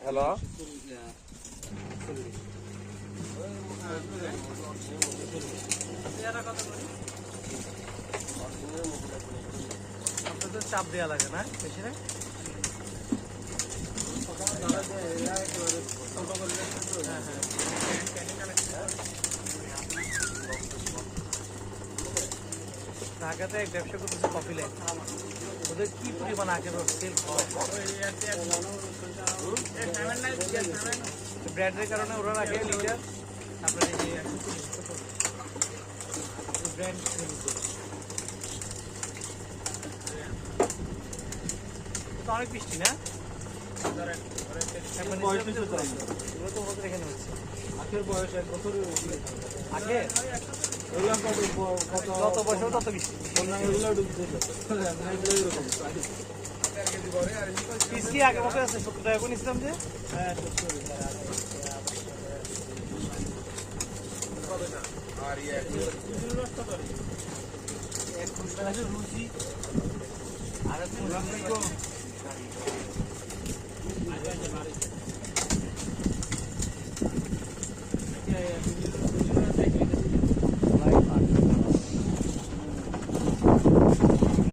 hello আপনাদের চাপ দেওয়া লাগে না বেশি না ঢাকাতে এক ব্যবসা করতেছে কফি লাইন ওদের কি পরিমাণ আগে সেল ব্র্যান্ডের কারণে ওরা রাখে লিটার আপনার এই যে ব্র্যান্ড অনেক বৃষ্টি না এখানে হচ্ছে আখের বয়স 1 বছরের আগে যত বছর তত বৃষ্টি পিসি আগে মতো আছে 70 টাকা করে নিছিলাম যে হ্যাঁ 70 আর ইয়ে রুচি আর